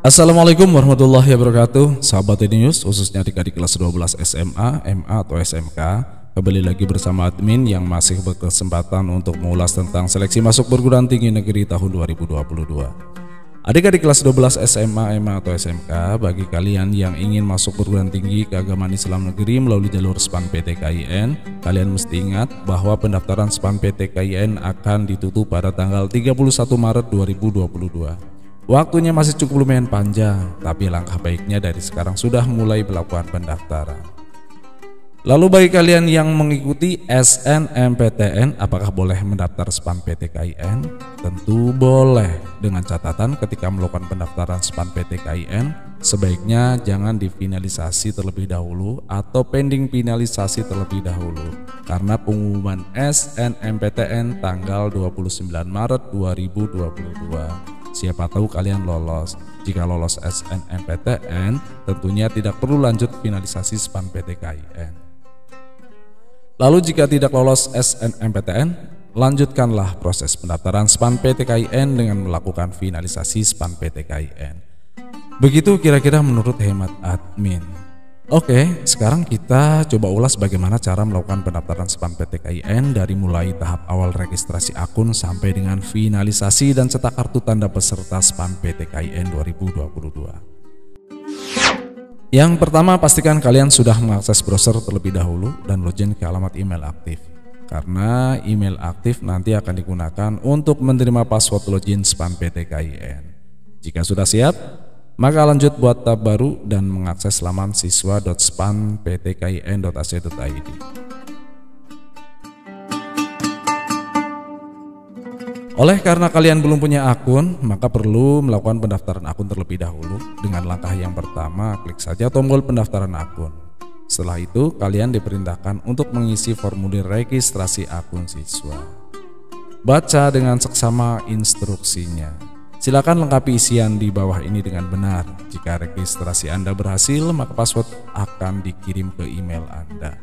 Assalamualaikum warahmatullahi wabarakatuh. Sahabat News, khususnya adik-adik kelas 12 SMA, MA atau SMK, kembali lagi bersama admin yang masih berkesempatan untuk mengulas tentang seleksi masuk perguruan tinggi negeri tahun 2022. Adik-adik kelas 12 SMA, MA atau SMK, bagi kalian yang ingin masuk perguruan tinggi keagamaan Islam negeri melalui jalur SPAN PTKIN, kalian mesti ingat bahwa pendaftaran SPAN PTKIN akan ditutup pada tanggal 31 Maret 2022. Waktunya masih cukup lumayan panjang, tapi langkah baiknya dari sekarang sudah mulai melakukan pendaftaran. Lalu bagi kalian yang mengikuti SNMPTN, apakah boleh mendaftar SPAN PTKIN? Tentu boleh, dengan catatan ketika melakukan pendaftaran SPAN PTKIN, sebaiknya jangan difinalisasi terlebih dahulu atau pending finalisasi terlebih dahulu, karena pengumuman SNMPTN tanggal 29 Maret 2022. Siapa tahu kalian lolos. Jika lolos SNMPTN, tentunya tidak perlu lanjut finalisasi SPAN PTKIN. Lalu jika tidak lolos SNMPTN, lanjutkanlah proses pendaftaran SPAN PTKIN dengan melakukan finalisasi SPAN PTKIN. Begitu kira-kira menurut hemat admin. Oke, sekarang kita coba ulas bagaimana cara melakukan pendaftaran SPAN PTKIN dari mulai tahap awal registrasi akun sampai dengan finalisasi dan cetak kartu tanda peserta SPAN PTKIN 2022. Yang pertama, pastikan kalian sudah mengakses browser terlebih dahulu dan login ke alamat email aktif. Karena email aktif nanti akan digunakan untuk menerima password login SPAN PTKIN. Jika sudah siap, maka lanjut buat tab baru dan mengakses laman siswa.spanptkin.ac.id. Oleh karena kalian belum punya akun, maka perlu melakukan pendaftaran akun terlebih dahulu. Dengan langkah yang pertama, klik saja tombol pendaftaran akun. Setelah itu, kalian diperintahkan untuk mengisi formulir registrasi akun siswa. Baca dengan seksama instruksinya. Silakan lengkapi isian di bawah ini dengan benar. Jika registrasi Anda berhasil, maka password akan dikirim ke email Anda.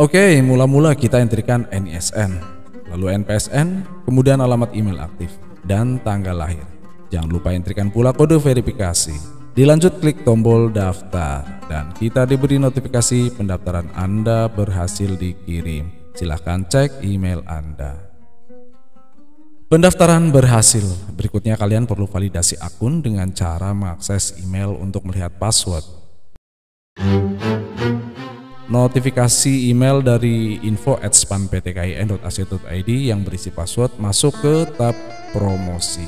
Oke, mula-mula kita entrikan NISN, lalu NPSN, kemudian alamat email aktif, dan tanggal lahir. Jangan lupa entrikan pula kode verifikasi. Dilanjut klik tombol daftar, dan kita diberi notifikasi pendaftaran Anda berhasil dikirim. Silahkan cek email Anda. Pendaftaran berhasil. Berikutnya kalian perlu validasi akun dengan cara mengakses email untuk melihat password. Notifikasi email dari info@spanptkin.ac.id yang berisi password masuk ke tab promosi.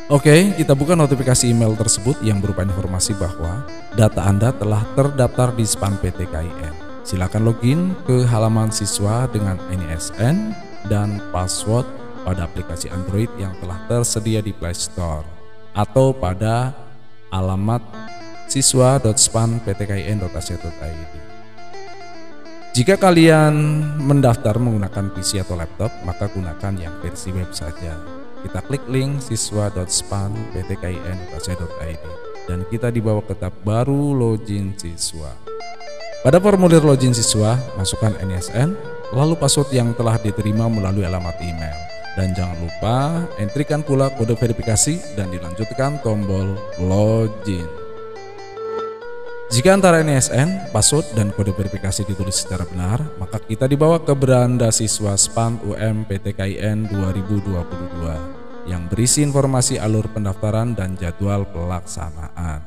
Oke, kita buka notifikasi email tersebut yang berupa informasi bahwa data Anda telah terdaftar di SPAN PTKIN. Silakan login ke halaman siswa dengan NISN dan password pada aplikasi Android yang telah tersedia di Play Store atau pada alamat siswa.spanptkin.ac.id. Jika kalian mendaftar menggunakan PC atau laptop, maka gunakan yang versi web saja. Kita klik link siswa.spanptkin.ac.id dan kita dibawa ke tab baru login siswa. Pada formulir login siswa, masukkan NISN, lalu password yang telah diterima melalui alamat email. Dan jangan lupa entrikan pula kode verifikasi dan dilanjutkan tombol login. Jika antara NISN, password, dan kode verifikasi ditulis secara benar, maka kita dibawa ke beranda siswa SPAN UM PTKIN 2022 yang berisi informasi alur pendaftaran dan jadwal pelaksanaan.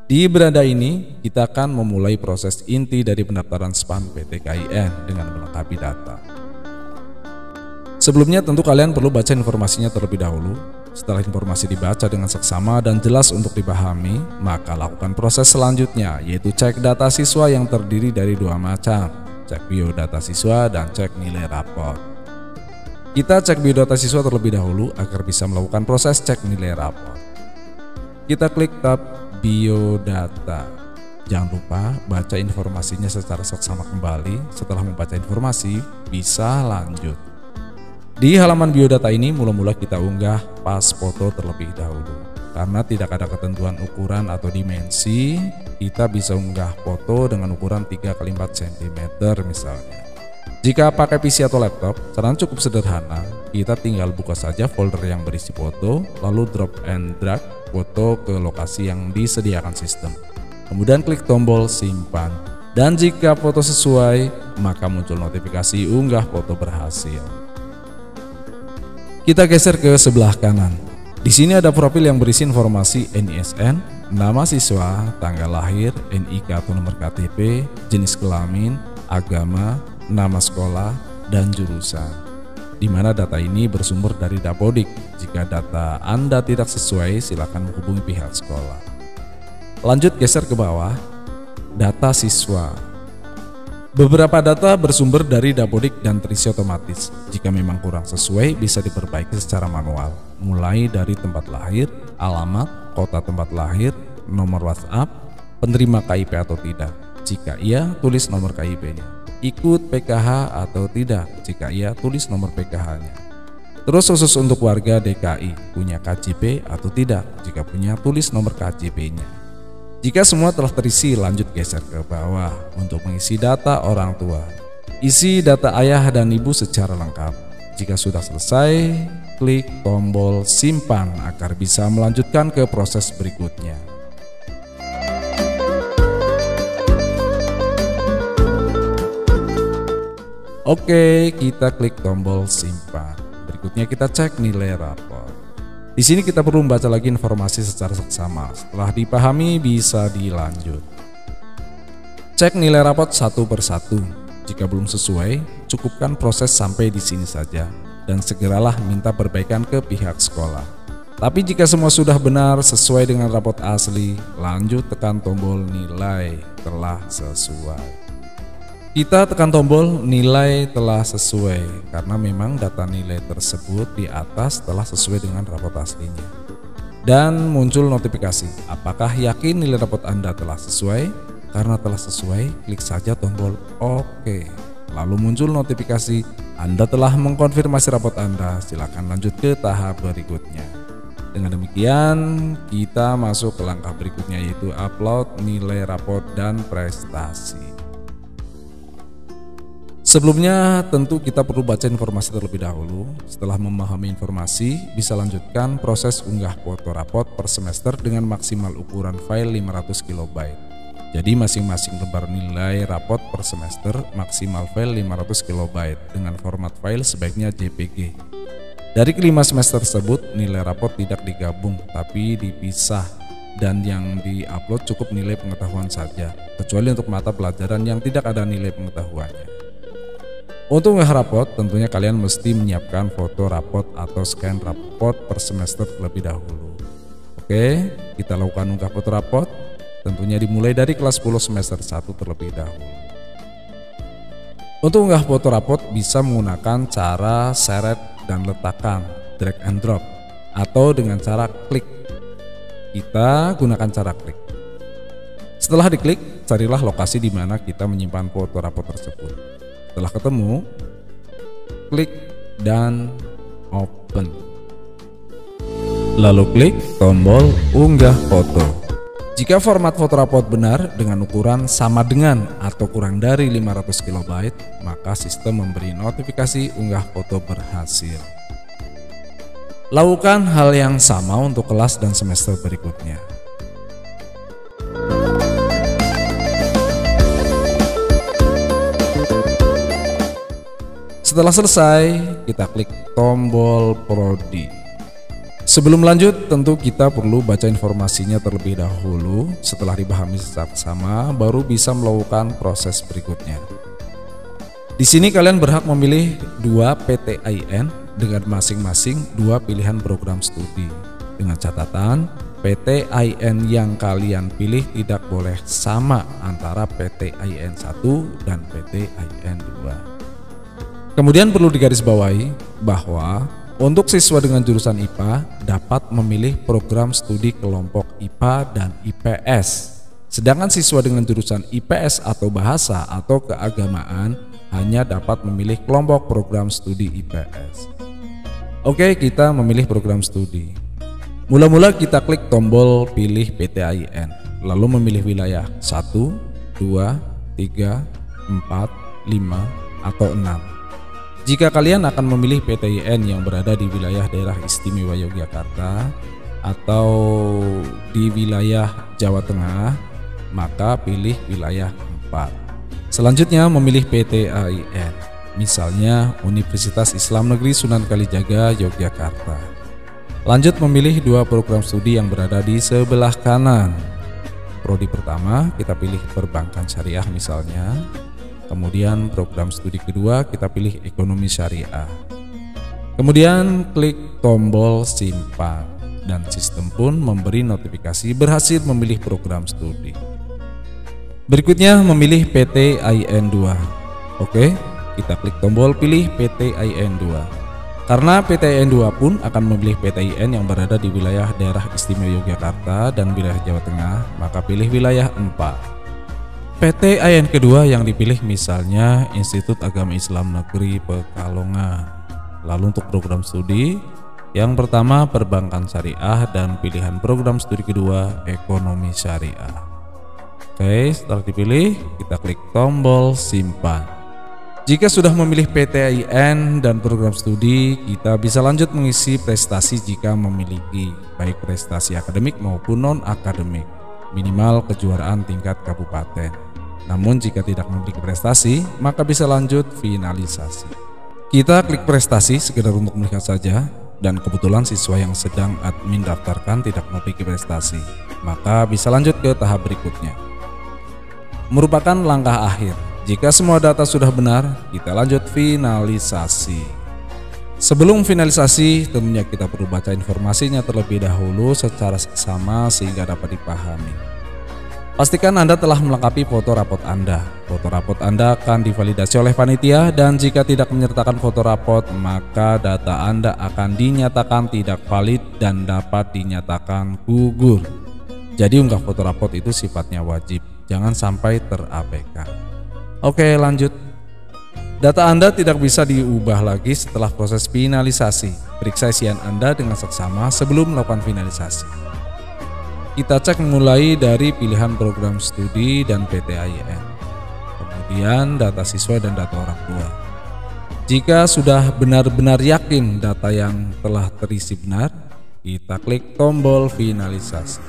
Di beranda ini, kita akan memulai proses inti dari pendaftaran SPAN PTKIN dengan melengkapi data. Sebelumnya tentu kalian perlu baca informasinya terlebih dahulu. Setelah informasi dibaca dengan seksama dan jelas untuk dipahami, maka lakukan proses selanjutnya, yaitu cek data siswa yang terdiri dari dua macam, cek biodata siswa dan cek nilai rapor. Kita cek biodata siswa terlebih dahulu agar bisa melakukan proses cek nilai rapor. Kita klik tab biodata. Jangan lupa baca informasinya secara seksama kembali. Setelah membaca informasi, bisa lanjut. Di halaman biodata ini mula-mula kita unggah pas foto terlebih dahulu. Karena tidak ada ketentuan ukuran atau dimensi, kita bisa unggah foto dengan ukuran 3x4 cm misalnya. Jika pakai PC atau laptop, caranya cukup sederhana. Kita tinggal buka saja folder yang berisi foto, lalu drop and drag foto ke lokasi yang disediakan sistem. Kemudian klik tombol simpan. Dan jika foto sesuai, maka muncul notifikasi unggah foto berhasil. Kita geser ke sebelah kanan. Di sini ada profil yang berisi informasi NISN, nama siswa, tanggal lahir, NIK atau nomor KTP, jenis kelamin, agama, nama sekolah, dan jurusan. Di mana data ini bersumber dari Dapodik. Jika data Anda tidak sesuai, silakan menghubungi pihak sekolah. Lanjut geser ke bawah, data siswa. Beberapa data bersumber dari Dapodik dan terisi otomatis. Jika memang kurang sesuai, bisa diperbaiki secara manual. Mulai dari tempat lahir, alamat, kota tempat lahir, nomor WhatsApp, penerima KIP atau tidak. Jika iya, tulis nomor KIP-nya. Ikut PKH atau tidak. Jika iya, tulis nomor PKH-nya. Terus khusus untuk warga DKI, punya KJP atau tidak. Jika punya, tulis nomor KJP-nya. Jika semua telah terisi, lanjut geser ke bawah untuk mengisi data orang tua. Isi data ayah dan ibu secara lengkap. Jika sudah selesai, klik tombol simpan agar bisa melanjutkan ke proses berikutnya. Oke, kita klik tombol simpan. Berikutnya kita cek nilai rapor. Di sini kita perlu membaca lagi informasi secara seksama. Setelah dipahami, bisa dilanjut. Cek nilai rapot satu per satu. Jika belum sesuai, cukupkan proses sampai di sini saja dan segeralah minta perbaikan ke pihak sekolah. Tapi jika semua sudah benar sesuai dengan rapot asli, lanjut tekan tombol nilai telah sesuai. Kita tekan tombol nilai telah sesuai karena memang data nilai tersebut di atas telah sesuai dengan rapot aslinya. Dan muncul notifikasi, apakah yakin nilai rapot Anda telah sesuai? Karena telah sesuai, klik saja tombol OK. Lalu muncul notifikasi, Anda telah mengkonfirmasi rapot Anda, silakan lanjut ke tahap berikutnya. Dengan demikian, kita masuk ke langkah berikutnya yaitu upload nilai rapot dan prestasi. Sebelumnya tentu kita perlu baca informasi terlebih dahulu. Setelah memahami informasi, bisa lanjutkan proses unggah foto rapot per semester dengan maksimal ukuran file 500 KB. Jadi masing-masing lembar nilai rapot per semester maksimal file 500 KB dengan format file sebaiknya JPG. Dari kelima semester tersebut, nilai rapot tidak digabung tapi dipisah dan yang diupload cukup nilai pengetahuan saja, kecuali untuk mata pelajaran yang tidak ada nilai pengetahuannya. Untuk unggah rapot, tentunya kalian mesti menyiapkan foto rapot atau scan rapot per semester terlebih dahulu. Oke, kita lakukan unggah foto rapot, tentunya dimulai dari kelas 10 semester 1 terlebih dahulu. Untuk unggah foto rapot bisa menggunakan cara seret dan letakkan, drag and drop, atau dengan cara klik. Kita gunakan cara klik. Setelah diklik, carilah lokasi di mana kita menyimpan foto rapot tersebut. Setelah ketemu, klik dan open. Lalu klik tombol unggah foto. Jika format foto rapot benar dengan ukuran sama dengan atau kurang dari 500 KB, maka sistem memberi notifikasi unggah foto berhasil. Lakukan hal yang sama untuk kelas dan semester berikutnya. Setelah selesai, kita klik tombol prodi. Sebelum lanjut, tentu kita perlu baca informasinya terlebih dahulu. Setelah dipahami seksama, baru bisa melakukan proses berikutnya. Di sini kalian berhak memilih 2 PTIN dengan masing-masing 2 pilihan program studi. Dengan catatan, PTIN yang kalian pilih tidak boleh sama antara PTIN 1 dan PTIN 2. Kemudian perlu digarisbawahi bahwa untuk siswa dengan jurusan IPA dapat memilih program studi kelompok IPA dan IPS. Sedangkan siswa dengan jurusan IPS atau bahasa atau keagamaan hanya dapat memilih kelompok program studi IPS. Oke, kita memilih program studi. Mula-mula kita klik tombol pilih PTIN, lalu memilih wilayah 1, 2, 3, 4, 5, atau 6. Jika kalian akan memilih PTIN yang berada di wilayah daerah istimewa Yogyakarta atau di wilayah Jawa Tengah, maka pilih wilayah 4. Selanjutnya memilih PTAIN, misalnya Universitas Islam Negeri Sunan Kalijaga Yogyakarta. Lanjut memilih 2 program studi yang berada di sebelah kanan. Prodi pertama kita pilih perbankan syariah misalnya. Kemudian program studi kedua kita pilih ekonomi syariah. Kemudian klik tombol simpan dan sistem pun memberi notifikasi berhasil memilih program studi. Berikutnya memilih PTIN 2. Oke, kita klik tombol pilih PTIN 2. Karena PTIN 2 pun akan memilih PTIN yang berada di wilayah daerah istimewa Yogyakarta dan wilayah Jawa Tengah, maka pilih wilayah 4. PTIN kedua yang dipilih misalnya Institut Agama Islam Negeri Pekalongan. Lalu untuk program studi, yang pertama perbankan syariah dan pilihan program studi kedua ekonomi syariah. Oke, setelah dipilih, kita klik tombol simpan. Jika sudah memilih PTIN dan program studi, kita bisa lanjut mengisi prestasi jika memiliki, baik prestasi akademik maupun non-akademik, minimal kejuaraan tingkat kabupaten. Namun jika tidak memiliki prestasi, maka bisa lanjut finalisasi. Kita klik prestasi sekedar untuk melihat saja, dan kebetulan siswa yang sedang admin daftarkan tidak memiliki prestasi, maka bisa lanjut ke tahap berikutnya. Merupakan langkah akhir. Jika semua data sudah benar, kita lanjut finalisasi. Sebelum finalisasi, tentunya kita perlu baca informasinya terlebih dahulu secara seksama sehingga dapat dipahami. Pastikan Anda telah melengkapi foto rapot Anda. Foto rapot Anda akan divalidasi oleh panitia, dan jika tidak menyertakan foto rapot, maka data Anda akan dinyatakan tidak valid dan dapat dinyatakan gugur. Jadi unggah foto rapot itu sifatnya wajib, jangan sampai terabaikan. Oke, lanjut. Data Anda tidak bisa diubah lagi setelah proses finalisasi. Periksa isian Anda dengan seksama sebelum melakukan finalisasi. Kita cek mulai dari pilihan program studi dan PTIN. Kemudian data siswa dan data orang tua. Jika sudah benar-benar yakin data yang telah terisi benar, kita klik tombol finalisasi.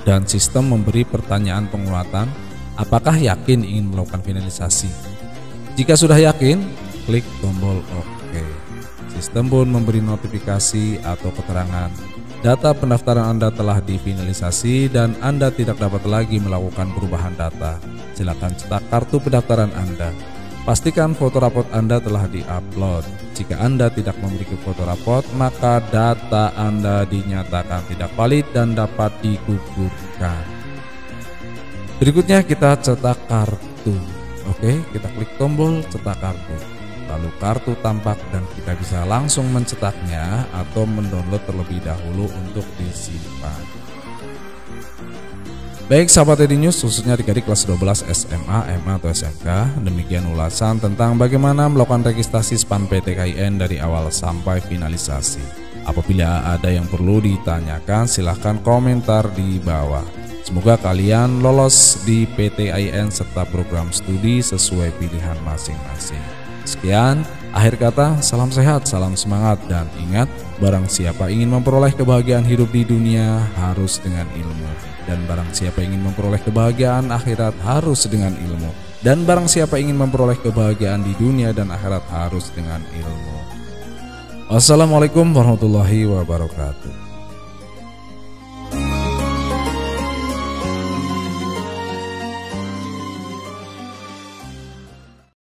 Dan sistem memberi pertanyaan penguatan, apakah yakin ingin melakukan finalisasi? Jika sudah yakin, klik tombol OK. Sistem pun memberi notifikasi atau keterangan, data pendaftaran Anda telah difinalisasi dan Anda tidak dapat lagi melakukan perubahan data. Silakan cetak kartu pendaftaran Anda. Pastikan foto rapot Anda telah di-upload. Jika Anda tidak memiliki foto rapot, maka data Anda dinyatakan tidak valid dan dapat digugurkan. Berikutnya kita cetak kartu. Oke, kita klik tombol cetak kartu. Lalu kartu tampak dan kita bisa langsung mencetaknya atau mendownload terlebih dahulu untuk disimpan. Baik sahabat EDNews, khususnya adik-adik kelas 12 SMA, MA atau SMK, demikian ulasan tentang bagaimana melakukan registrasi SPAN PTKIN dari awal sampai finalisasi. Apabila ada yang perlu ditanyakan, silahkan komentar di bawah. Semoga kalian lolos di PTIN serta program studi sesuai pilihan masing-masing. Sekian, akhir kata, salam sehat, salam semangat, dan ingat, barang siapa ingin memperoleh kebahagiaan hidup di dunia harus dengan ilmu. Dan barang siapa ingin memperoleh kebahagiaan akhirat harus dengan ilmu. Dan barang siapa ingin memperoleh kebahagiaan di dunia dan akhirat harus dengan ilmu. Wassalamualaikum warahmatullahi wabarakatuh.